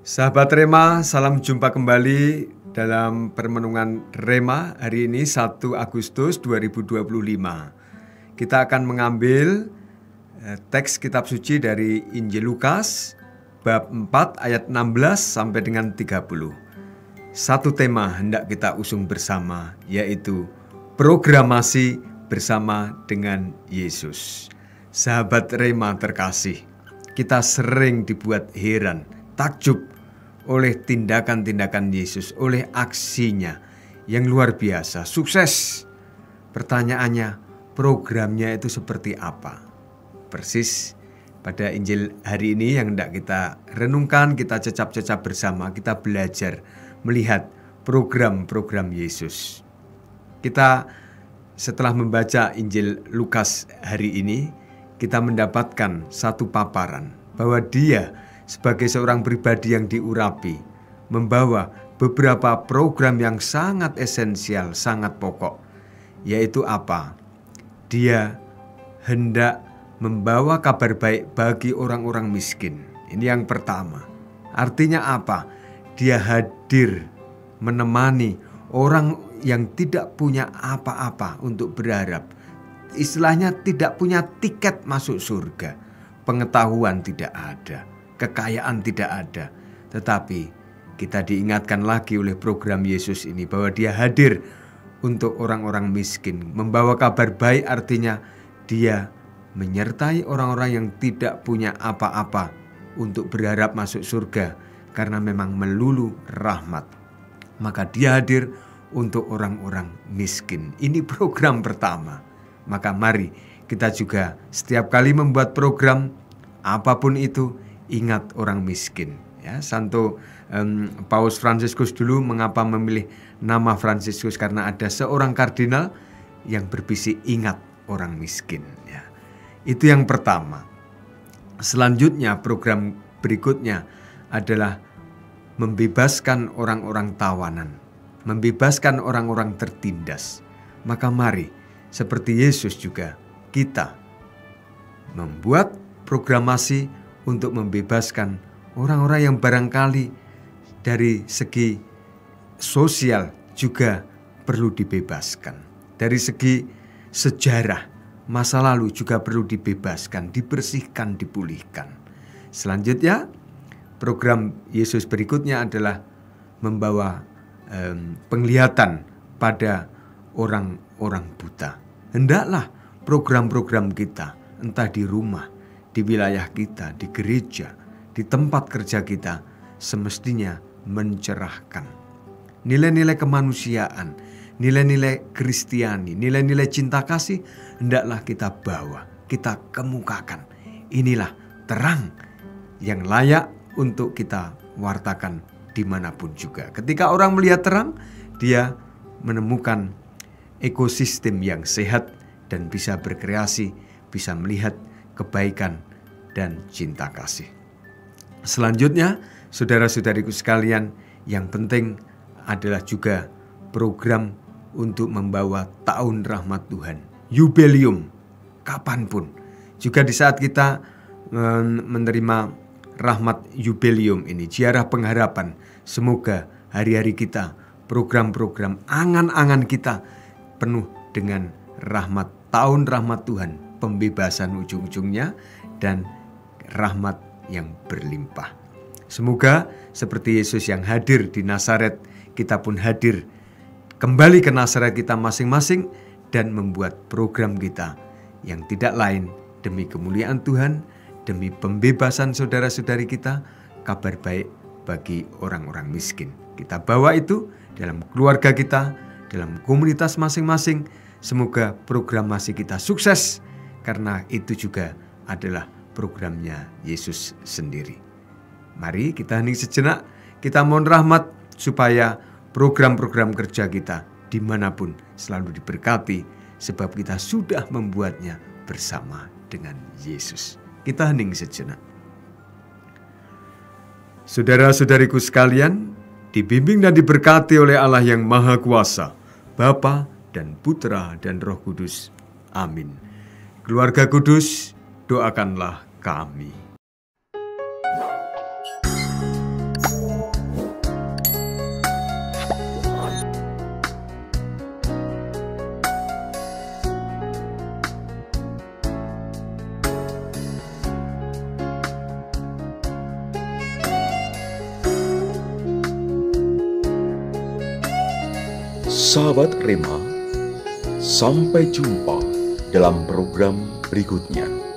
Sahabat Rema, salam jumpa kembali dalam permenungan Rema hari ini 1 Agustus 2025. Kita akan mengambil teks kitab suci dari Injil Lukas bab 4 ayat 16 sampai dengan 30. Satu tema hendak kita usung bersama, yaitu programasi bersama dengan Yesus. Sahabat Rema terkasih, kita sering dibuat heran, takjub oleh tindakan-tindakan Yesus, oleh aksinya yang luar biasa, sukses. Pertanyaannya, programnya itu seperti apa? Persis pada Injil hari ini yang hendak kita renungkan, kita cecap-cecap bersama, kita belajar melihat program-program Yesus. Kita setelah membaca Injil Lukas hari ini, kita mendapatkan satu paparan bahwa dia sebagai seorang pribadi yang diurapi, membawa beberapa program yang sangat esensial, sangat pokok. Yaitu apa? Dia hendak membawa kabar baik bagi orang-orang miskin. Ini yang pertama. Artinya apa? Dia hadir menemani orang yang tidak punya apa-apa untuk berharap. Istilahnya tidak punya tiket masuk surga. Pengetahuan tidak ada. Kekayaan tidak ada, tetapi kita diingatkan lagi oleh program Yesus ini bahwa dia hadir untuk orang-orang miskin. Membawa kabar baik artinya dia menyertai orang-orang yang tidak punya apa-apa untuk berharap masuk surga karena memang melulu rahmat. Maka dia hadir untuk orang-orang miskin. Ini program pertama. Maka mari kita juga setiap kali membuat program apapun itu, ingat orang miskin. Ya, Santo Paus Fransiskus dulu mengapa memilih nama Fransiskus, karena ada seorang kardinal yang berbisik ingat orang miskin. Ya, itu yang pertama. Selanjutnya program berikutnya adalah membebaskan orang-orang tawanan, membebaskan orang-orang tertindas. Maka mari seperti Yesus juga kita membuat programasi untuk membebaskan orang-orang yang barangkali dari segi sosial juga perlu dibebaskan. Dari segi sejarah masa lalu juga perlu dibebaskan, dibersihkan, dipulihkan. Selanjutnya, program Yesus berikutnya adalah membawa penglihatan pada orang-orang buta. Hendaklah program-program kita, entah di rumah, di wilayah kita, di gereja, di tempat kerja kita, semestinya mencerahkan nilai-nilai kemanusiaan, nilai-nilai Kristiani, nilai-nilai cinta kasih. Hendaklah kita bawa, kita kemukakan. Inilah terang yang layak untuk kita wartakan dimanapun juga. Ketika orang melihat terang, dia menemukan ekosistem yang sehat dan bisa berkreasi, bisa melihat kebaikan dan cinta kasih. Selanjutnya, saudara-saudariku sekalian, yang penting adalah juga program untuk membawa tahun rahmat Tuhan, Yubileum, kapanpun. Juga di saat kita menerima rahmat Yubileum ini, ziarah pengharapan, semoga hari-hari kita, program-program, angan-angan kita penuh dengan rahmat, tahun rahmat Tuhan, pembebasan ujung-ujungnya, dan rahmat yang berlimpah. Semoga seperti Yesus yang hadir di Nazaret, kita pun hadir kembali ke Nazaret kita masing-masing dan membuat program kita yang tidak lain demi kemuliaan Tuhan, demi pembebasan saudara-saudari kita, kabar baik bagi orang-orang miskin. Kita bawa itu dalam keluarga kita, dalam komunitas masing-masing. Semoga programasi kita sukses, karena itu juga adalah programnya Yesus sendiri. Mari kita hening sejenak, kita mohon rahmat supaya program-program kerja kita dimanapun selalu diberkati, sebab kita sudah membuatnya bersama dengan Yesus. Kita hening sejenak. Saudara-saudariku sekalian, dibimbing dan diberkati oleh Allah yang Maha Kuasa, Bapa dan Putra dan Roh Kudus. Amin. Keluarga kudus, doakanlah kami. Sahabat Rema, sampai jumpa dalam program berikutnya.